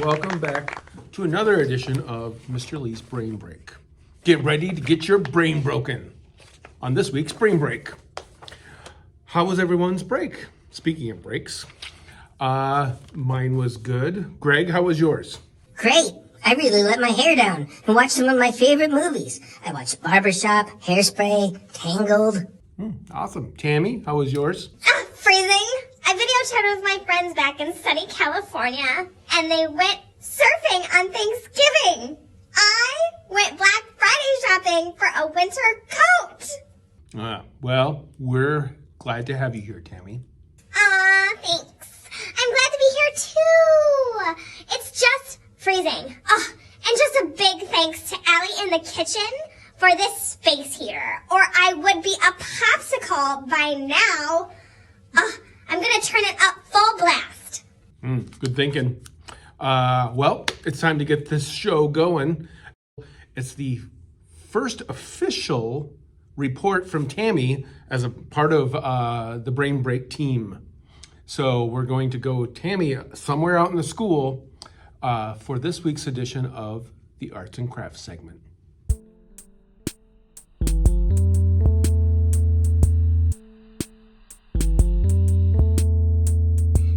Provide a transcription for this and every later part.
welcome back to another edition of Mr. Lee's Brain Break. Get ready to get your brain broken on this week's Brain Break. How was everyone's break? Speaking of breaks, mine was good. Greg, how was yours? Great. I really let my hair down and watched some of my favorite movies. I watched Barbershop, Hairspray, Tangled. Awesome. Tammy, how was yours? Freezing. I video chatted with my friends back in sunny California, and they went surfing on Thanksgiving. I went Black Friday shopping for a winter coat. Well, we're glad to have you here, Tammy. Thanks. I'm glad to be here too. It's just freezing. Oh, and just a big thanks to Allie in the kitchen for this space here, or I would be a popsicle by now. I'm gonna turn it up full blast. Good thinking. Well, it's time to get this show going. It's the first official report from Tammy as a part of the Brain Break team. So we're going to go, Tammy, somewhere out in the school for this week's edition of the Arts and Crafts segment.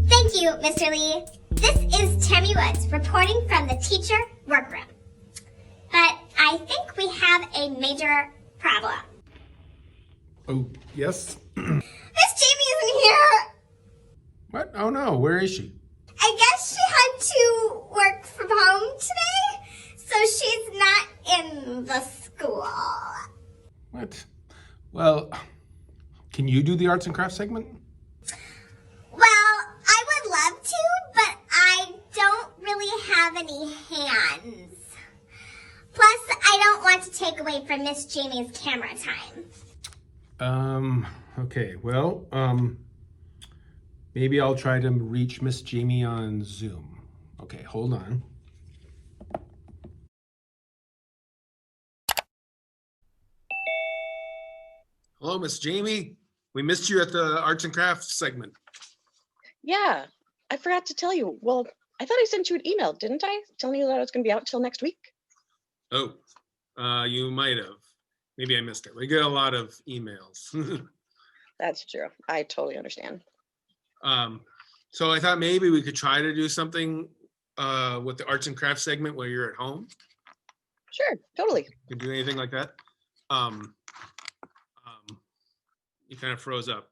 Thank you, Mr. Lee. This is Tammy Woods reporting from the teacher workroom. But I think we have a major problem. Oh, yes? Miss Jamie isn't here. What? Oh no, where is she? I guess she had to work from home today, so she's not in the school. What? Well, can you do the Arts and Crafts segment? Well, I would love to, but I don't really have any hands. Plus, I don't want to take away from Miss Jamie's camera time. Okay, well, maybe I'll try to reach Miss Jamie on Zoom. Okay, hold on. Hello, Miss Jamie. We missed you at the Arts and Crafts segment. Yeah, I forgot to tell you. Well, I thought I sent you an email, didn't I? Telling you that I was going to be out till next week. Oh, you might have. Maybe I missed it. We get a lot of emails. That's true. I totally understand. So I thought maybe we could try to do something with the Arts and Crafts segment while you're at home. Sure, totally. You can do anything like that. You kind of froze up.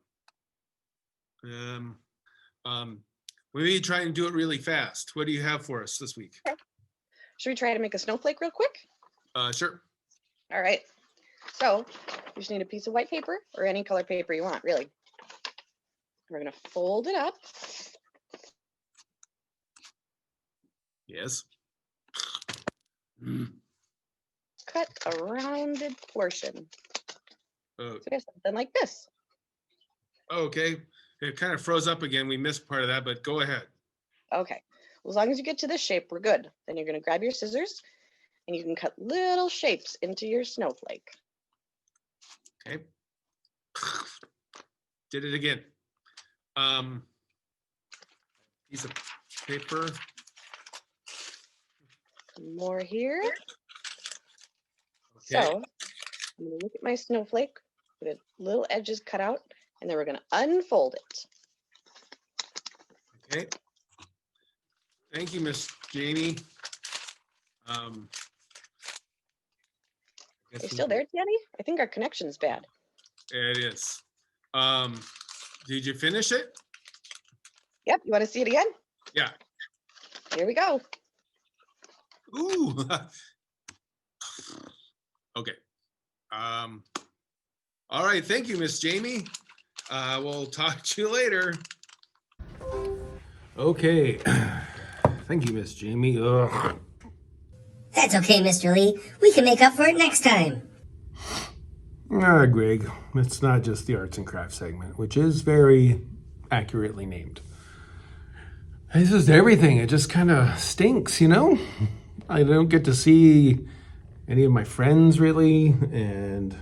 Maybe try and do it really fast. What do you have for us this week? Should we try to make a snowflake real quick? Sure. All right. So you just need a piece of white paper or any color paper you want, really. We're going to fold it up. Yes. Cut a rounded portion. Oh, So something like this. okay. It kind of froze up again. We missed part of that, but go ahead. Okay. Well, as long as you get to this shape, we're good. Then you're going to grab your scissors and you can cut little shapes into your snowflake. Okay. Did it again. Piece of paper. More here. Okay. So I'm going to look at my snowflake with little edges cut out, and then we're going to unfold it. Okay. Thank you, Miss Jamie. Are you still there, Danny? I think our connection's bad. It is. Did you finish it? Yep. You want to see it again? Yeah. Here we go. Ooh. Okay. All right. Thank you, Miss Jamie. We'll talk to you later. Okay. Thank you, Miss Jamie. Ugh. That's okay, Mr. Lee. We can make up for it next time. Greg, it's not just the Arts and Crafts segment, which is very accurately named. It's just everything. It just kind of stinks, you know? I don't get to see any of my friends really, and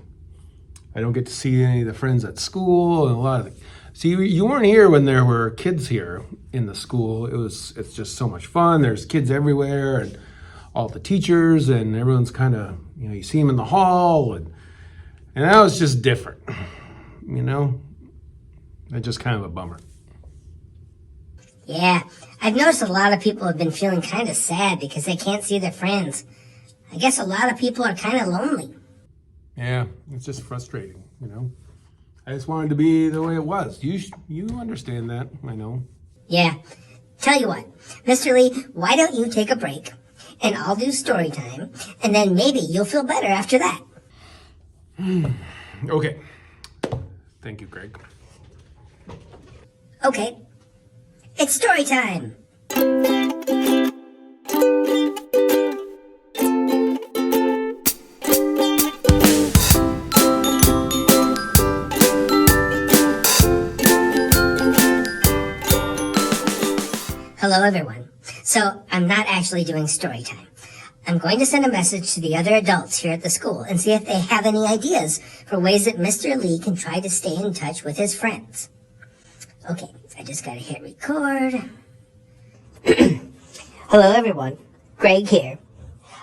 I don't get to see any of the friends at school, and a lot of See, you weren't here when there were kids here in the school. It's just so much fun. There's kids everywhere, and all the teachers, and everyone's kind of, you see them in the hall, and that was just different. It's just kind of a bummer. Yeah, I've noticed a lot of people have been feeling kind of sad because they can't see their friends. I guess a lot of people are kind of lonely. Yeah, it's just frustrating, I just wanted to be the way it was. You understand that, I know. Yeah. Tell you what, Mr. Lee, why don't you take a break and I'll do story time, and then maybe you'll feel better after that. Okay. Thank you, Greg. Okay. It's story time. Hello, everyone. So, I'm not actually doing story time. I'm going to send a message to the other adults here at the school and see if they have any ideas for ways that Mr. Lee can try to stay in touch with his friends. Okay, I just gotta hit record. Hello, everyone. Greg here.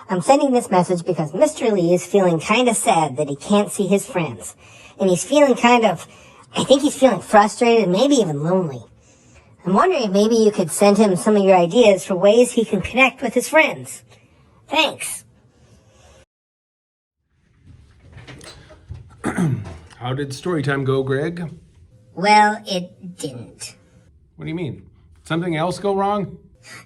I'm sending this message because Mr. Lee is feeling kind of sad that he can't see his friends. And he's feeling I think he's feeling frustrated and maybe even lonely. I'm wondering if maybe you could send him some of your ideas for ways he can connect with his friends. Thanks. How did story time go, Greg? Well, it didn't. What do you mean? Something else go wrong?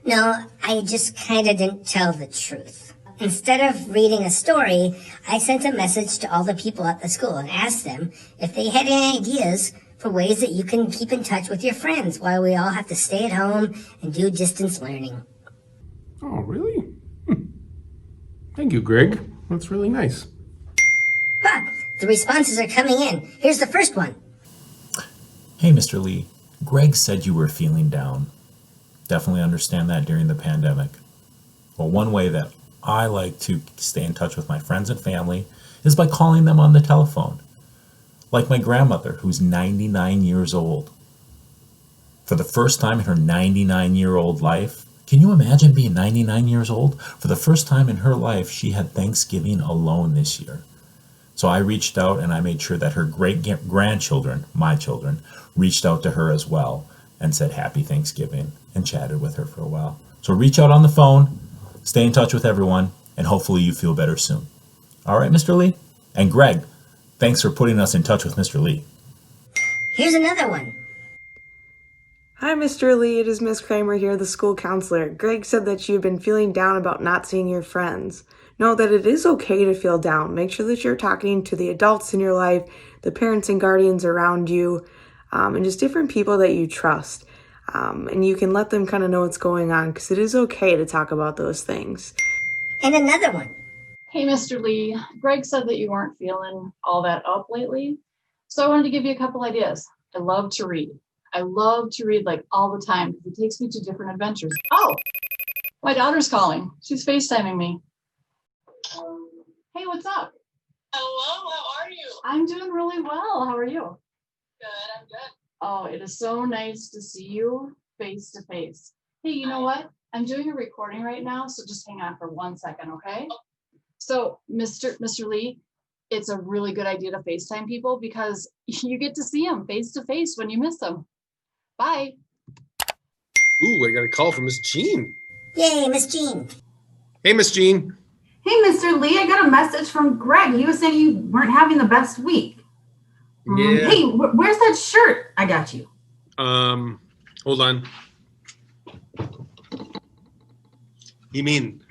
No, I just kind of didn't tell the truth. Instead of reading a story, I sent a message to all the people at the school and asked them if they had any ideas for ways that you can keep in touch with your friends while we all have to stay at home and do distance learning. Oh, really? Thank you, Greg. That's really nice. The responses are coming in. Here's the first one. Hey, Mr. Lee. Greg said you were feeling down. Definitely understand that during the pandemic. Well, one way that I like to stay in touch with my friends and family is by calling them on the telephone. Like my grandmother, who's 99 years old. For the first time in her 99-year-old life, can you imagine being 99 years old? For the first time in her life, she had Thanksgiving alone this year. So I reached out and I made sure that her great-grandchildren, my children, reached out to her as well and said Happy Thanksgiving and chatted with her for a while. So reach out on the phone, stay in touch with everyone, and hopefully you feel better soon. All right, Mr. Lee? And Greg, thanks for putting us in touch with Mr. Lee. Here's another one. Hi, Mr. Lee. It is Miss Cramer here, the school counselor. Greg said that you've been feeling down about not seeing your friends. Know that it is okay to feel down. Make sure that you're talking to the adults in your life, the parents and guardians around you, and just different people that you trust. And you can let them kind of know what's going on because it is okay to talk about those things. And another one. Hey, Mr. Lee. Greg said that you weren't feeling all that up lately. So I wanted to give you a couple ideas. I love to read. I love to read like all the time because it takes me to different adventures. Oh, my daughter's calling. She's FaceTiming me. Hey, what's up? Hello, how are you? I'm doing really well. How are you? Good, I'm good. Oh, it is so nice to see you face to face. Hey, you know what? I'm doing a recording right now, so just hang on for 1 second, okay? So, Mr. Lee, it's a really good idea to FaceTime people because you get to see them face to face when you miss them. Bye. Ooh, I got a call from Miss Jean. Yay, Miss Jean. Hey, Miss Jean. Hey, Mr. Lee, I got a message from Greg. He was saying you weren't having the best week. Yeah. Hey, where's that shirt? I got you. Hold on. You mean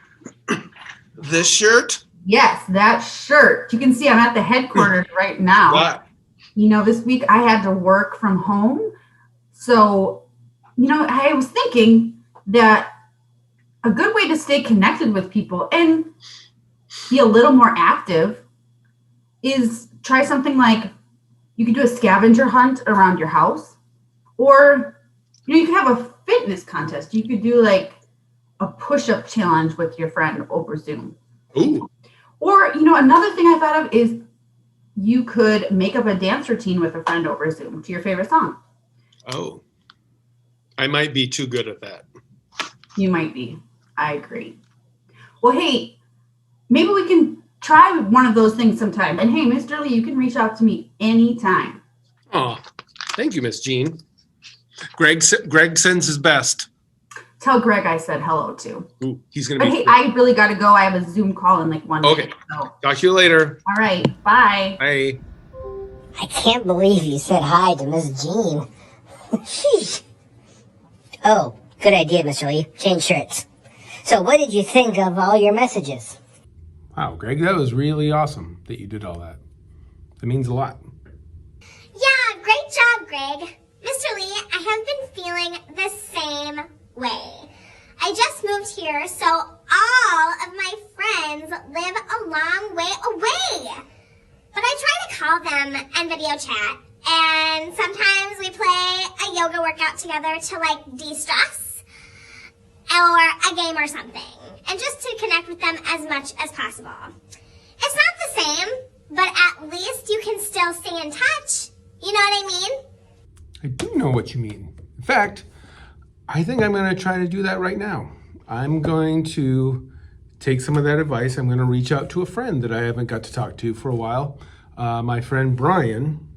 this shirt? Yes, that shirt. You can see I'm at the headquarters right now. What? You know, this week I had to work from home. So, I was thinking that a good way to stay connected with people and be a little more active is try something like you could do a scavenger hunt around your house, or you could have a fitness contest. You could do like a push-up challenge with your friend over Zoom. Ooh. Or, another thing I thought of is you could make up a dance routine with a friend over Zoom to your favorite song. Oh, I might be too good at that. You might be. I agree. Well, hey, maybe we can try one of those things sometime. And hey, Mr. Lee, you can reach out to me anytime. Oh, thank you, Miss Jean. Greg sends his best. Tell Greg I said hello too. Ooh, he's gonna But be. hey, I really got to go. I have a Zoom call in like 1 minute. Okay. So. Talk to you later. All right. Bye. Bye. I can't believe you said hi to Miss Jean. Sheesh. Oh, good idea, Mr. Lee. Change shirts. So what did you think of all your messages? Wow, Greg, that was really awesome that you did all that. That means a lot. Yeah, great job, Greg. Mr. Lee, I have been feeling the same way. I just moved here, so all of my friends live a long way away. But I try to call them and video chat, and sometimes we play a yoga workout together to like de-stress, or a game or something, and just to connect with them as much as possible. It's not the same, but at least you can still stay in touch. You know what I mean? I do know what you mean. In fact, I think I'm going to try to do that right now. I'm going to take some of that advice. I'm going to reach out to a friend that I haven't got to talk to for a while. My friend Bryan,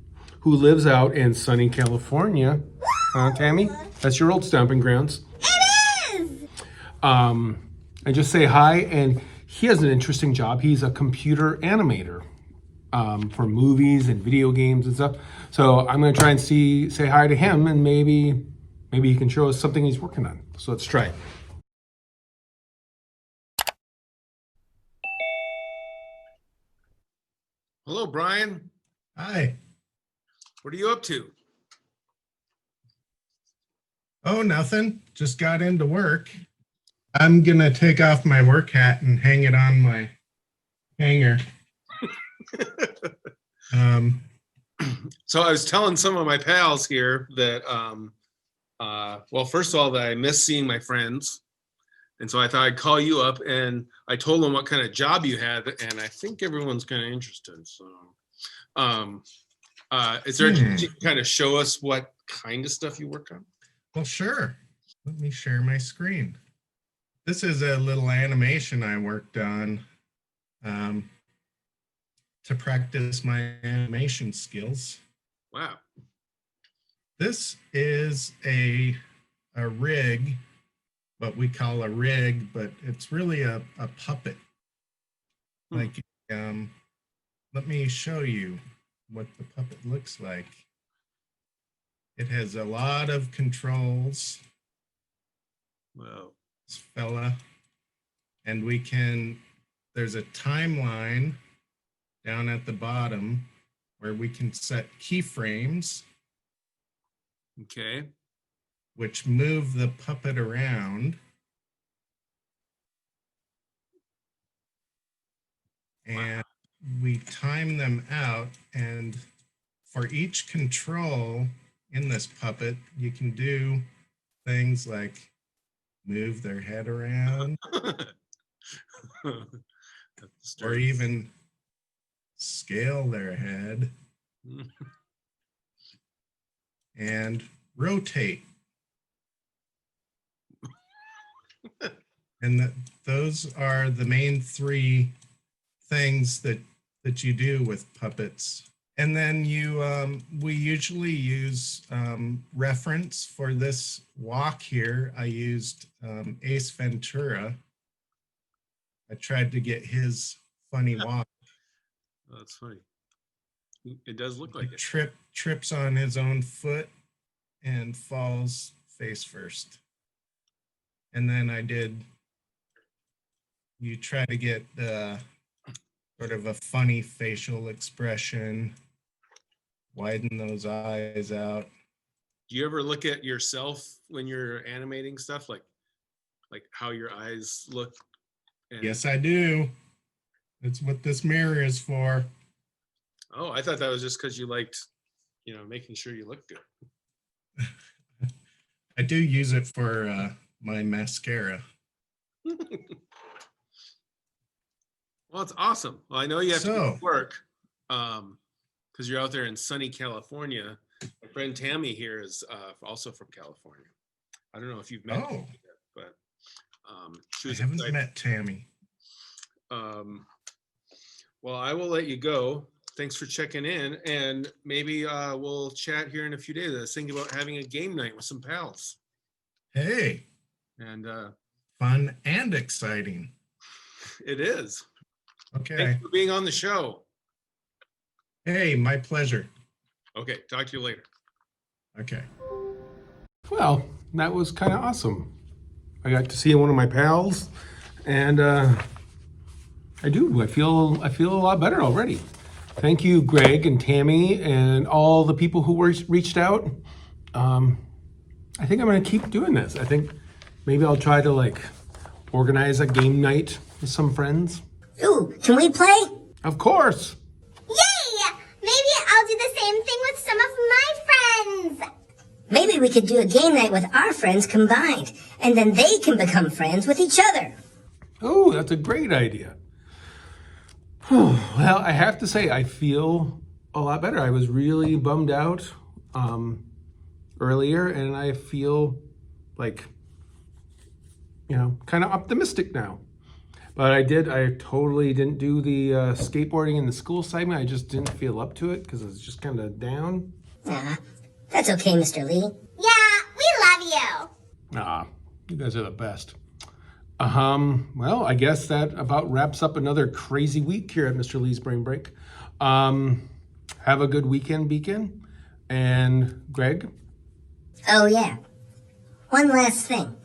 who lives out in sunny California. Tammy? That's your old stomping grounds. It is! And just say hi. And he has an interesting job. He's a computer animator for movies and video games and stuff. So I'm going to try and say hi to him, and maybe he can show us something he's working on. So let's try it. Hello, Bryan. Hi. What are you up to? Oh, nothing. Just got into work. I'm going to take off my work hat and hang it on my hanger. So I was telling some of my pals here that, well, first of all, that I miss seeing my friends. And so I thought I'd call you up, and I told them what kind of job you had, and I think everyone's kind of interested. So is there you can kind of show us what kind of stuff you work on? Well, sure. Let me share my screen. This is a little animation I worked on to practice my animation skills. Wow. This is a rig, what we call a rig, but it's really a puppet. Like, let me show you what the puppet looks like. It has a lot of controls. Wow. This fella. And there's a timeline down at the bottom where we can set keyframes. Okay. Which move the puppet around. And we time them out, and for each control in this puppet, you can do things like move their head around or even scale their head and rotate. And those are the main three things that you do with puppets. And then we usually use reference for this walk here. I used Ace Ventura. I tried to get his funny walk. Oh, that's funny. It does look like it. Trips on his own foot and falls face first. And then you try to get sort of a funny facial expression, widen those eyes out. Do you ever look at yourself when you're animating stuff, like how your eyes look? Yes, I do. That's what this mirror is for. Oh, I thought that was just because you liked, making sure you look good. I do use it for my mascara. Well, it's awesome. Well, I know you have to work because you're out there in sunny California. My friend Tammy here is also from California. I don't know if you've met her yet, but she I was haven't excited. met Tammy. Well, I will let you go. Thanks for checking in, and maybe we'll chat here in a few days. I was thinking about having a game night with some pals. Hey, And fun and exciting. it is. Okay. Thanks for being on the show. Hey, my pleasure. Okay, talk to you later. Okay. Well, that was kind of awesome. I got to see one of my pals, and I feel a lot better already. Thank you, Greg and Tammy, and all the people who reached out. I think I'm gonna keep doing this. I think maybe I'll try to organize a game night with some friends. Ooh, can we play? Of course. Yay! Maybe I'll do the same thing with some of my friends. Maybe we could do a game night with our friends combined, and then they can become friends with each other. Oh, that's a great idea. Well, I have to say, I feel a lot better. I was really bummed out earlier, and I feel kind of optimistic now. But I totally didn't do the skateboarding in the school segment. I just didn't feel up to it because I was just kind of down. That's okay, Mr. Lee. Yeah, we love you. You guys are the best. Well, I guess that about wraps up another crazy week here at Mr. Lee's Brain Break. Have a good weekend, Beacon. And Greg? Oh, yeah. One last thing.